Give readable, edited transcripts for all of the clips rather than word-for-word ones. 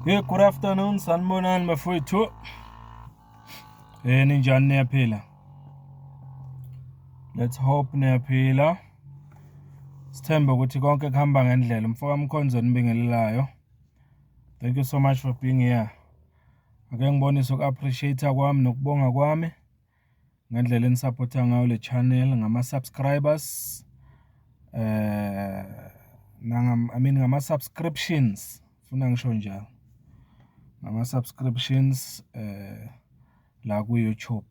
Hey, good afternoon, sanibonani bafowethu. Ninjani niyaphila? Let's hope niyaphila. Sithembe ukuthi konke kuhamba ngendlela. Mfoka Mkhonzo nibingelelayo. Thank you so much for being here. Ake ngibonise uku-appreciate kwami nokubonga kwami ngendlela enisupporta ngayo le channel ngama-subscribers ngama-subscriptions funa ngisho njalo. Ngama-subscriptions la ku-YouTube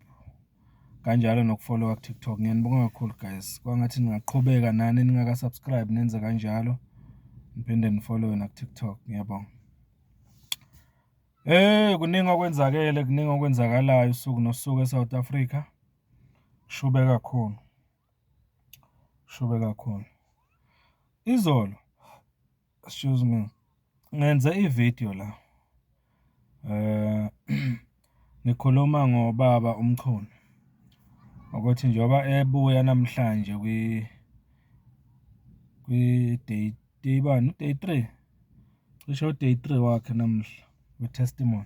kanjalo nokufollowa ku-TikTok. Ngiyanibonga kakhulu guys. Kwangathi ningaqhubeka nani ningaka-subscribe nenze kanjalo. Niphinde nifollowe na ku-TikTok. Ngiyabonga. Kuningi okwenzakele, kuningi okwenzakalayo usuku nosuku eSouth Africa. Shube kakhulu. Shube kakhulu. Izolo, excuse me, ngenze ivideo la. Nikhuluma ngobaba uMchunu. Ukuthi njengoba ebuya namhlanje day 3. Cishe day 3 wakhe namhla we-testimony.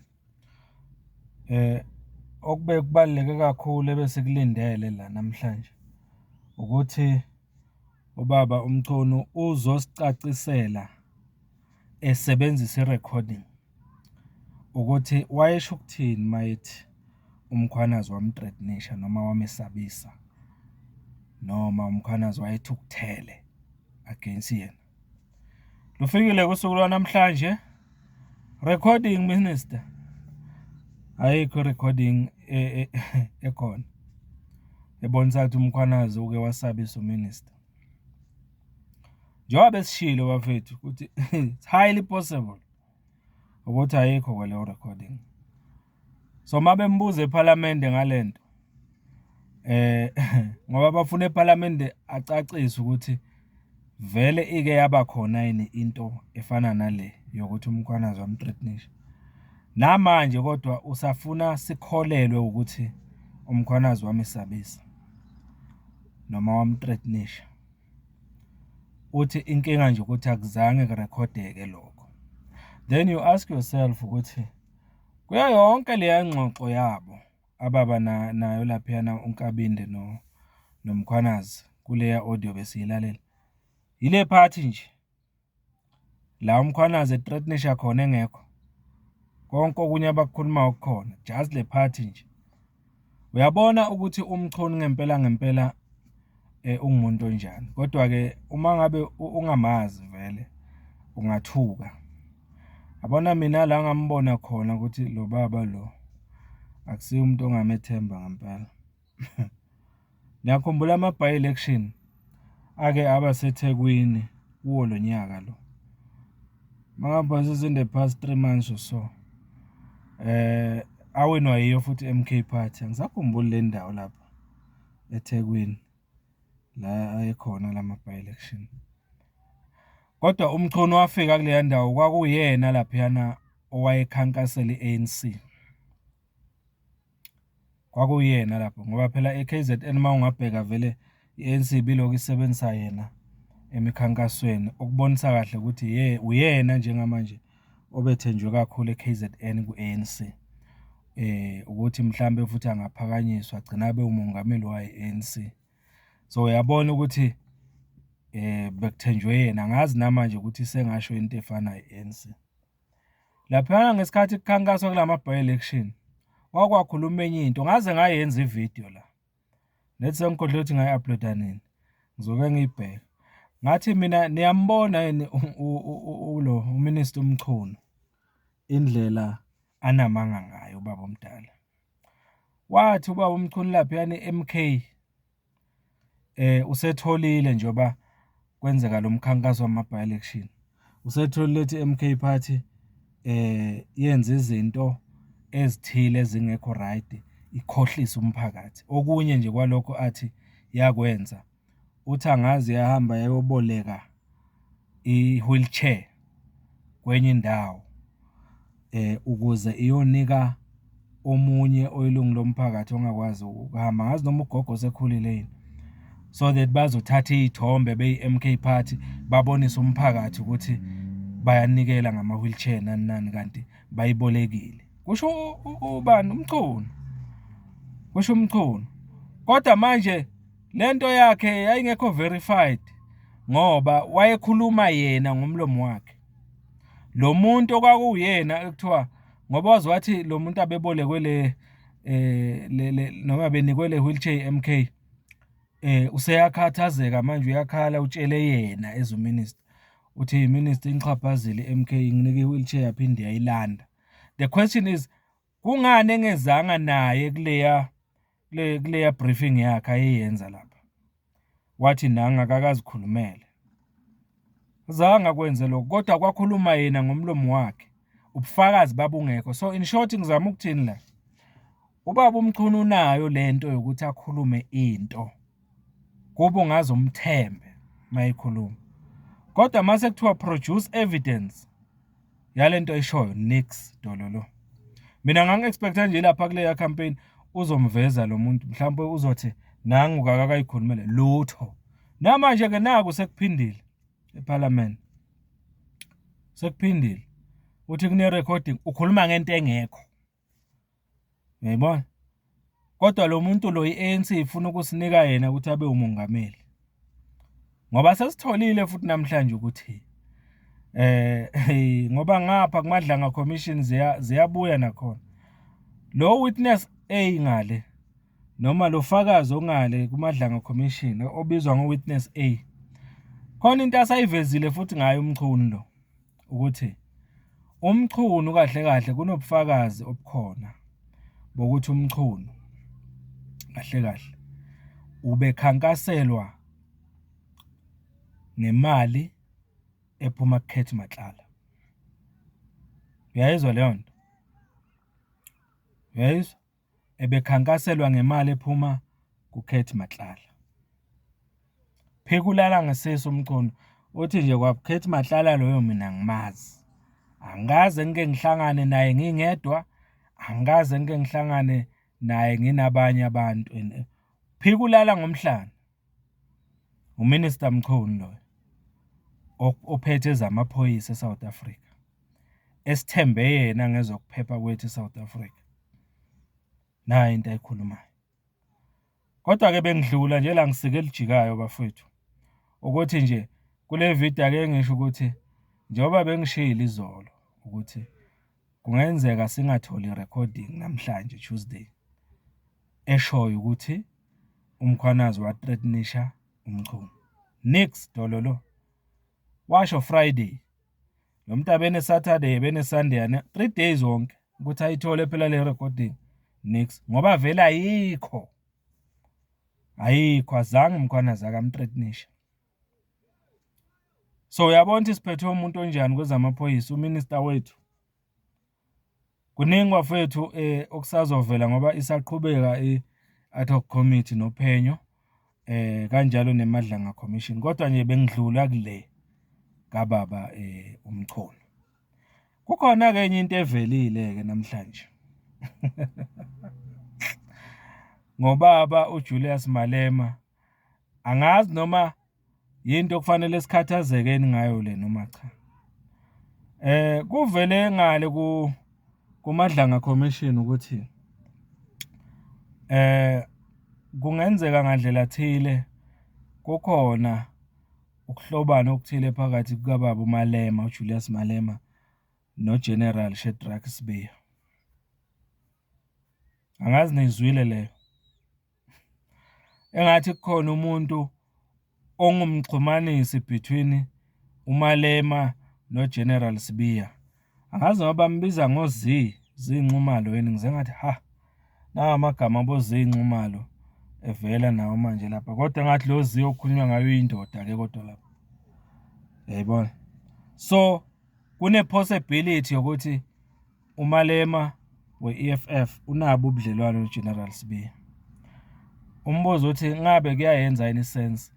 Okube kubaluleke kakhulu ebese kulindele la namhlanje ukuthi ubaba uMchunu uzosicacisela esebenzisa i-recording ukuthi wayesho ukuthini mayithi umkhwanazi wamthreatenisha noma wamesabisa noma umkhwanazi wayethi ukuthele against yena. Lufikile kusuku lwanamhlanje recording minister ayikho recording ekhona ebonisa ukuthi umkhwanazi uke wasabisa uminister. Njengoba besishilo bafethu ukuthi it's highly possible ukuthi ayikho kwaleyo recording. So mabe mbuze eParliament ngalento ngoba bafuna eParliament acacise ukuthi vele ike yaba khona yini into efana nale yokuthi umkhwanazi wamthreatenisha. Namanje kodwa usafuna sikholelwe ukuthi umkhwanazi wamesabisa noma wamthreatenisha. Uthi inkinga nje ukuthi akuzange kurekhodeke lokho. Then you ask yourself ukuthi kuya yonke le ngxoxo yabo ababa nayo lapha yana uNkabinde nomkhwanazi kule audio besiyilalela. Ile party nje la umkhwanazi ethreatenisha khona engekho. Konke okunye abakukhuluma ukukhona just le party nje. Uyabona ukuthi uMchunu ngempela ungumuntu onjani. Kodwa ke uma ngabe ungamazi vele ungathuka. Abona mina la ngambona khona ukuthi lo baba lo akusiyo umuntu ongamethemba ngempela. Ngiyakhumbula ama-by election ake aba seThekwini kuwo lo nyaka lo. Mangaphansi in the past 3 months or so. Awinwa yiyo futhi MK Party. Ngisakhumbula le ndawo lapha eThekwini la ayekhona lama-by election. Kodwa uMchunu wafika kule ndawo kwakuyena lapha yana owayekhankasela iANC. Kwakuyena lapho ngoba phela eKZN mawungabheka vele iANC biloko isebenzisa yena emikhankasweni okubonisa kahle ukuthi uyena njengamanje obethenjwe kakhulu eKZN kuANC. Ukuthi mhlambe futhi angaphakanyiswa agcina abe umongameli wayeANC. So uyabona ukuthi bekuthenjwe yena. Ngazi namanje ukuthi sengasho into efana iANC. Lapha ngesikhathi kukhankaswa kulama-by election wakwakhuluma enye into ngaze ngayenza ivideo la. Nethi sengikhohle ukuthi ngayi-uploada nini. Ngizoke ngiyibheke. Ngathi mina niyambona yini lo uMinister uMchunu indlela anamanga ngayo ubaba omdala. Wathi ubaba uMchunu lapha yani MK usetholile njoba kwenzeka lo mkhankaso wama-by election. Usetholile ukuthi MK Party yenza izinto ezithile ezingekho right ikhohlisa umphakathi. Okunye nje kwalokho athi yakwenza uthi angazi yahamba yayoboleka i-wheelchair kwenye indawo ukuze iyonika omunye oyilungu lomphakathi ongakwazi ukuhamba. Ngazi noma ugogo sekhulile yini. So that bazothatha izithombe beyi-MK Party babonise umphakathi ukuthi bayanikela ngama-wheelchair nani kanti bayibolekile. Kusho ubani umchunu. Kusho umchunu. Kodwa manje lento yakhe yayingekho verified ngoba wayekhuluma yena ngomlomo wakhe. Lo muntu okwakuyena ekuthiwa ngoba wathi lo muntu abebolekwe noma benikwe le wheelchair MK useyakhathazeka manje uyakhala utshele yena as uminister uthi minister ingixhaphazile MK nginike i-wheelchair yaphinde yayilanda. The question is kungani engezanga naye kuleya briefing yakhe ayeyenza lapha wathi nanga akakazikhulumele azange kwenze lokho kodwa kwakhuluma yena ngomlomo wakhe ubufakazi babungekho. So in short ngizama ukuthini la ubaba umchunu nayo lento yokuthi akhulume into kuba ungazomthembe mayikhuluma kodwa mase kuthiwa produce evidence yalento eshoyo nix dololo. Mina ngangi-expecta nje lapha kuleya campaign uzomveza lo muntu mhlawumbe uzothi nangu akakayikhulumele lutho. Namanje ke naku sekuphindile eParliament. Sekuphindile. Uthi kune recording ukhuluma ngento engekho. Uyayibona? Kodwa lo muntu lo iANC ifuna ukusinika yena ukuthi abe umongameli. Ngoba sesitholile futhi namhlanje ukuthi ngoba ngapha kuMadlanga Commission ziyabuya nakhona. Lo witness A ngale noma lo fakazi ongale kuMadlanga Commission obizwa ngo-witness A. Khona into asayivezile futhi ngayo umchunu lo ukuthi umchunu kahle kahle kunobufakazi obukhona bokuthi umchunu kahle kahle ubekhankaselwa nemali ephuma kuKhethi Matlala. Uyayizwa leyo nto? Uyayizwa? Ebekhankaselwa ngemali ephuma kuKhethi Matlala. Phekulala ngesese umchunu uthi nje kwaKhethi Matlala loyo mina ngimazi. Angaze ngike ngihlangane naye ngingedwa, angaze ngike ngihlangane naye nginabanye abantu. Phekulala ngomhlanje. Uminister Mchunu lo ophethe ezamaphoyisa eSouth Africa. Esithembe yena ngezokuphepha kwethu eSouth Africa. Nayi into ayikhulumayo. Kodwa ke bengidlula nje la ngisike elijikayo bafethu. Ukuthi nje kule video ake ngisho ukuthi njengoba bengishilo izolo ukuthi kungenzeka singatholi recording namhlanje Tuesday eshoyo ukuthi umkhwanazi wa threatenisha umchunu. Nix dololo. Washo Friday. Lo muntu abene Saturday bene Sunday 3 days wonke ukuthi ayithole phela le recording. Nix ngoba vela ayikho azange umkhwanazi akamthreatenisha. So uyabona ukuthi siphethe umuntu onjani kwezamaphoyisa uminister wethu. Kuningi wafethu okusazovela ngoba isaqhubeka ad hoc committee nophenyo kanjalo neMadlanga Commission. Kodwa nje bengidlula kule kababa umchunu. Kukhona ke enye into evelile ke namhlanje. Ngobaba uJulius Malema angazi noma yinto okufanele sikhathazekeni ngayo le noma cha. Kuvele ngale kuMadlanga Commission ukuthi kungenzeka ngandlela thile kukhona ukuhlobana okuthile phakathi kukaBaba uMalema uJulius Malema noGeneral Shedrack Sibiya. Angazi nizwile leyo. Engathi kukhona umuntu ongumxhumanisi between uMalema noGeneral Sibiya. Angazi ngoba bambiza ngoZinxumalo yini ngize ngathi nawa amagama aboZinxumalo evela nawo manje lapha kodwa ngathi lo Zi okhulunywa ngayo indoda ke kodwa lapha. Yayibona? So kune possibility ukuthi uMalema we-EFF unabo ubudlelwano noGeneral Sibiya. Umbuzo uthi ngabe kuyayenza any sense.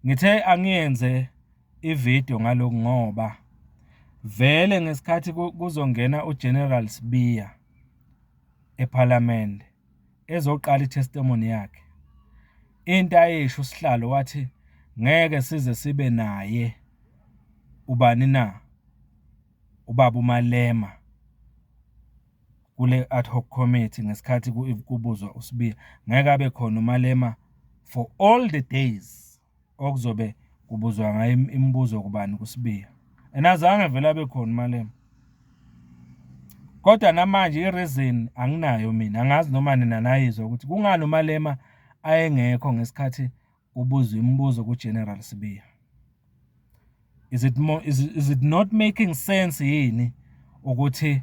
Ngithe angiyenze ivideo ngalokho ngoba vele ngesikhathi kuzongena uGeneral Sibiya eParliament ezoqala itestimony yakhe. Into ayisho usihlalo wathi ngeke size sibe naye ubani na ubaba uMalema kule ad hoc committee ngesikhathi kubuzwa uSibiya, ngeke abe khona uMalema for all the days okuzobe kubuzwa ngayo imibuzo kubani kuSibiya. Azange vele abe khona uMalema. Kodwa namanje i-reason anginayo mina, angazi noma nina nayizwa ukuthi kungani uMalema ayengekho ngesikhathi kubuzwa imibuzo kuGeneral Sibiya. Is it not making sense yini ukuthi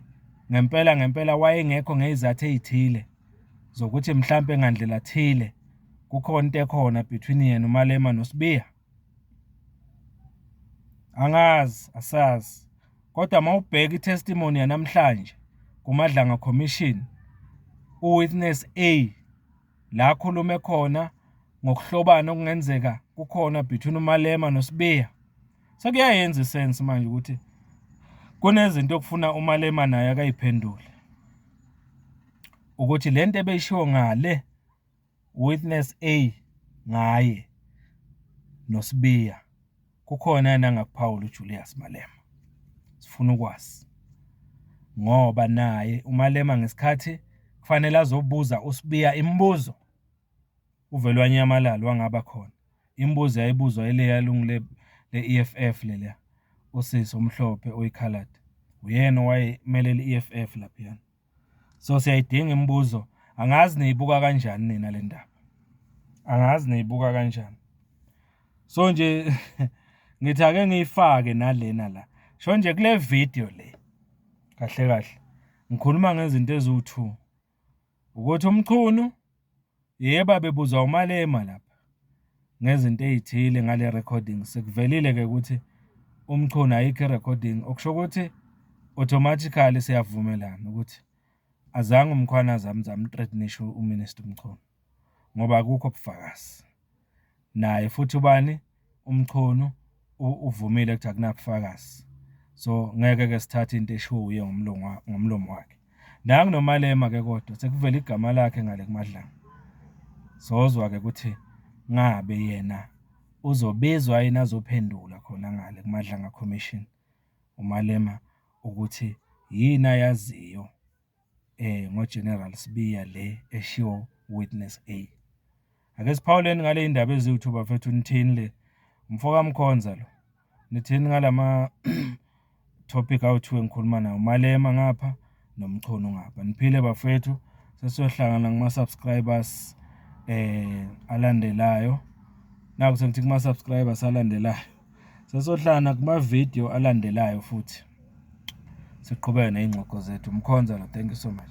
ngempela wayengekho ngezathu ezithile zokuthi mhlambe ngandlela thile kukhona into ekhona between yena uMalema noSibiya? Angazi, asazi. Kodwa mawubheka i-testimony yanamhlanje kuMadlanga Commission, uwitness A la khulume khona ngokuhlobana okungenzeka kukhona between uMalema noSibiya, sekuyayenza isense manje ukuthi kunezinto okufuna uMalema naye akayiphendule ukuthi lento ebeyishiwo ngale witness A ngaye noSibiya kukhona yena angakuphawula uJulius Malema. Sifuna ukwazi ngoba naye uMalema ngesikhathi kufanele azobuza uSibiya imibuzo uvele wanyamalala wangaba khona. Imibuzo yayibuzwa ile yalungu le-EFF leya usisi omhlophe oyikhaladi, uyena owayemelela i-EFF laphiyana. So siyayidinga imibuzo. Angazi niyibuka kanjani nina le ndaba, angazi niyibuka kanjani. So nje ngithi ake ngiyifake nalena la sho nje kule video le kahle ngikhuluma ngezinto eziwu-2 ukuthi umchunu yebo bebuzwa uMalema lapha ngezinto ezithile ngale recording. Sekuvelile ke ukuthi umchunu ayikho recording, okusho ukuthi automatically siyavumelana ukuthi azange umkhwanazi amthreatenisha uMinister Mchunu ngoba akukho ubufakazi. Naye futhi ubani umchunu uvumile ukuthi akunabufakazi. So ngeke ke sithathe into eshiwo uye ngomlomo wakhe. Nangu noMalema ke kodwa sekuvela igama lakhe ngale kuMadlanga. Sozwa ke ukuthi ngabe yena uzobizwa yena azophendula khona ngale kuMadlanga Commission uMalema ukuthi yini ayaziyo ngoGeneral Sibiya le eshiwo witness A. Ake siphawuleni ngale indaba eziwu-2 bafethu, nithini le umfoka Mkhonza lo, nithini ngalama topic awu-2 engikhuluma nawo, uMalema ngapha nomchunu ngapha. Niphile bafethu, sesiyohlangana kuma-subscribers alandelayo. Naku sengithi kuma-subscribers alandelayo, sesiyohlangana kuma-video alandelayo futhi siqhubeke nezingxoxo zethu. Mkhonza lo, thank you so much.